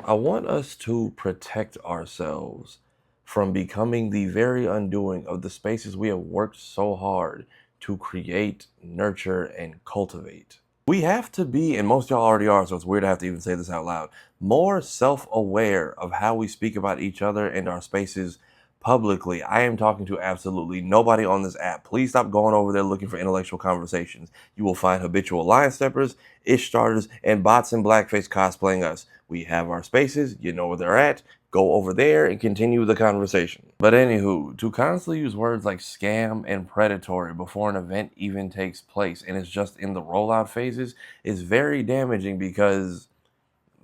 I want us to protect ourselves from becoming the very undoing of the spaces we have worked so hard to create, nurture, and cultivate. We have to be, and most y'all already are, so it's weird to have to even say this out loud, more self aware of how we speak about each other and our spaces publicly. I am talking to absolutely nobody on this app. Please stop going over there looking for intellectual conversations. You will find habitual line steppers, ish starters, and bots in blackface cosplaying us. We have our spaces, you know where they're at. Go over there and continue the conversation. But anywho, to constantly use words like scam and predatory before an event even takes place and it's just in the rollout phases is very damaging because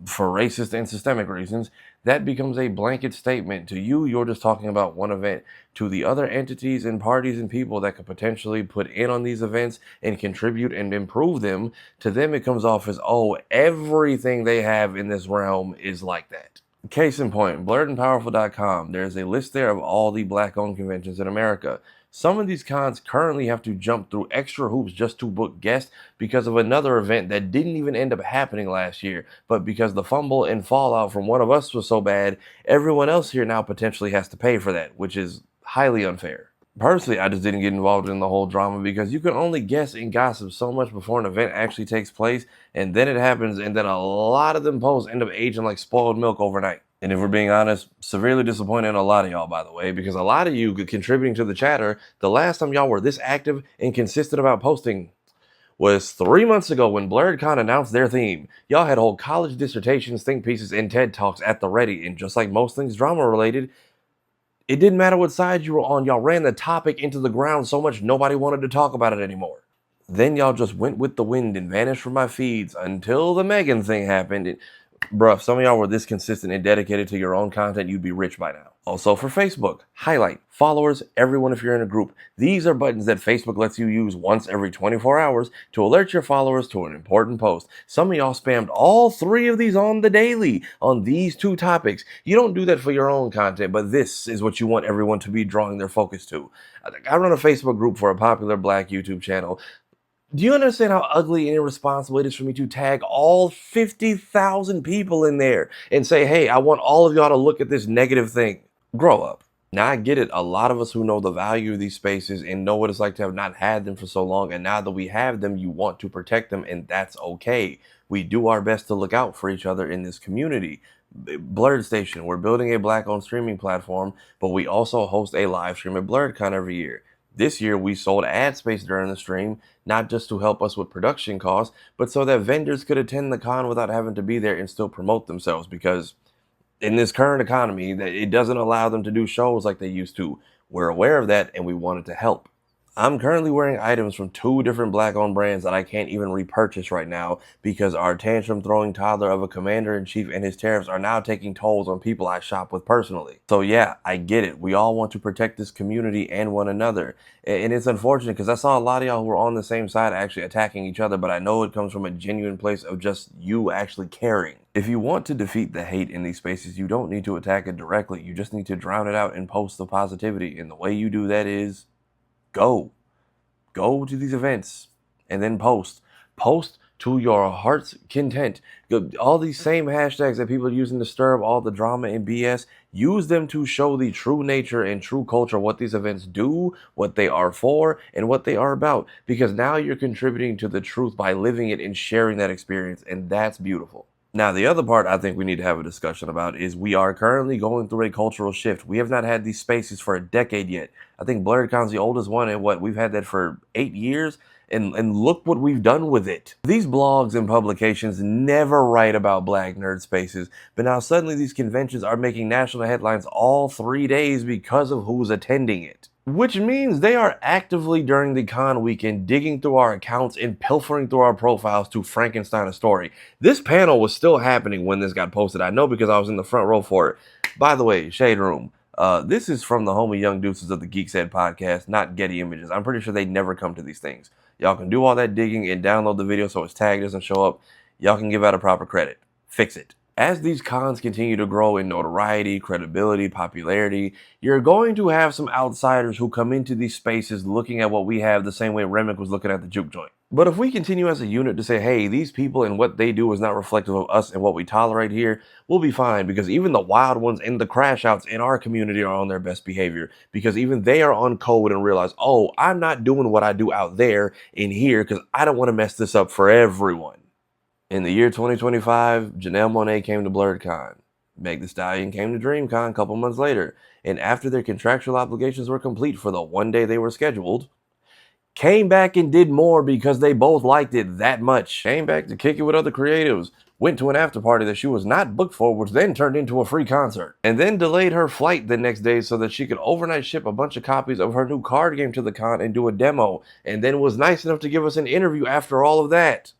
for racist and systemic reasons, that becomes a blanket statement. To you, you're just talking about one event. To the other entities and parties and people that could potentially put in on these events and contribute and improve them, to them it comes off as, oh, everything they have in this realm is like that. Case in point, blurredandpowerful.com. There's a list there of all the black-owned conventions in America. Some of these cons currently have to jump through extra hoops just to book guests because of another event that didn't even end up happening last year. But because the fumble and fallout from one of us was so bad, everyone else here now potentially has to pay for that, which is highly unfair. Personally, I just didn't get involved in the whole drama because you can only guess and gossip so much before an event actually takes place, and then it happens, and then a lot of them posts end up aging like spoiled milk overnight. And if we're being honest, severely disappointed in a lot of y'all, by the way, because a lot of you contributing to the chatter, the last time y'all were this active and consistent about posting was 3 months ago when BlurredCon announced their theme. Y'all had whole college dissertations, think pieces, and TED Talks at the ready, and just like most things drama related, it didn't matter what side you were on, y'all ran the topic into the ground so much nobody wanted to talk about it anymore. Then y'all just went with the wind and vanished from my feeds until the Megan thing happened. Bruh, if some of y'all were this consistent and dedicated to your own content, you'd be rich by now. Also for Facebook, highlight, followers, everyone if you're in a group. These are buttons that Facebook lets you use once every 24 hours to alert your followers to an important post. Some of y'all spammed all three of these on the daily on these two topics. You don't do that for your own content, but this is what you want everyone to be drawing their focus to. I run a Facebook group for a popular black YouTube channel. Do you understand how ugly and irresponsible it is for me to tag all 50,000 people in there and say, hey, I want all of y'all to look at this negative thing? Grow up. Now, I get it. A lot of us who know the value of these spaces and know what it's like to have not had them for so long, and now that we have them, you want to protect them, and that's okay. We do our best to look out for each other in this community. Blurred Station, we're building a black-owned streaming platform, but we also host a live stream at BlurredCon every year. This year, we sold ad space during the stream, not just to help us with production costs, but so that vendors could attend the con without having to be there and still promote themselves, because in this current economy, that it doesn't allow them to do shows like they used to. We're aware of that and we wanted to help. I'm currently wearing items from two different black-owned brands that I can't even repurchase right now because our tantrum-throwing toddler of a commander-in-chief and his tariffs are now taking tolls on people I shop with personally. So yeah, I get it. We all want to protect this community and one another. And it's unfortunate because I saw a lot of y'all who were on the same side actually attacking each other, but I know it comes from a genuine place of just you actually caring. If you want to defeat the hate in these spaces, you don't need to attack it directly. You just need to drown it out and post the positivity. And the way you do that is go. Go to these events and then post. Post to your heart's content. All these same hashtags that people are using to stir up all the drama and BS, use them to show the true nature and true culture, what these events do, what they are for, and what they are about. Because now you're contributing to the truth by living it and sharing that experience, and that's beautiful. Now, the other part I think we need to have a discussion about is we are currently going through a cultural shift. We have not had these spaces for a decade yet. I think BlurredCon's the oldest one, and we've had that for 8 years, and look what we've done with it. These blogs and publications never write about black nerd spaces, but now suddenly these conventions are making national headlines all 3 days because of who's attending it. Which means they are actively during the con weekend digging through our accounts and pilfering through our profiles to Frankenstein a story. This panel was still happening when this got posted. I know because I was in the front row for it. By the way, Shade Room, this is from the homie Young Deuces of the Geek Said podcast, not Getty Images. I'm pretty sure they never come to these things. Y'all can do all that digging and download the video so its tag doesn't show up. Y'all can give out a proper credit. Fix it. As these cons continue to grow in notoriety, credibility, popularity, you're going to have some outsiders who come into these spaces looking at what we have the same way Remick was looking at the juke joint. But if we continue as a unit to say, hey, these people and what they do is not reflective of us and what we tolerate here, we'll be fine, because even the wild ones and the crash outs in our community are on their best behavior, because even they are on code and realize, oh, I'm not doing what I do out there in here because I don't want to mess this up for everyone. In the year 2025, Janelle Monáe came to BlurredCon. Meg Thee Stallion came to DreamCon a couple months later, and after their contractual obligations were complete for the one day they were scheduled, came back and did more because they both liked it that much. Came back to kick it with other creatives, went to an after party that she was not booked for, which then turned into a free concert, and then delayed her flight the next day so that she could overnight ship a bunch of copies of her new card game to the con and do a demo, and then was nice enough to give us an interview after all of that.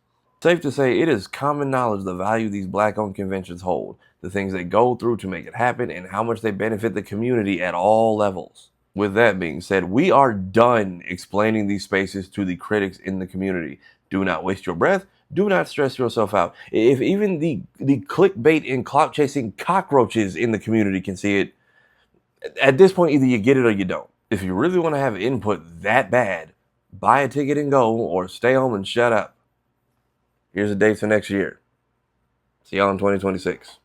Safe to say, it is common knowledge the value these Black-owned conventions hold, the things they go through to make it happen, and how much they benefit the community at all levels. With that being said, we are done explaining these spaces to the critics in the community. Do not waste your breath. Do not stress yourself out. If even the clickbait and clout-chasing cockroaches in the community can see it, at this point, either you get it or you don't. If you really want to have input that bad, buy a ticket and go, or stay home and shut up. Here's the dates for next year. See y'all in 2026.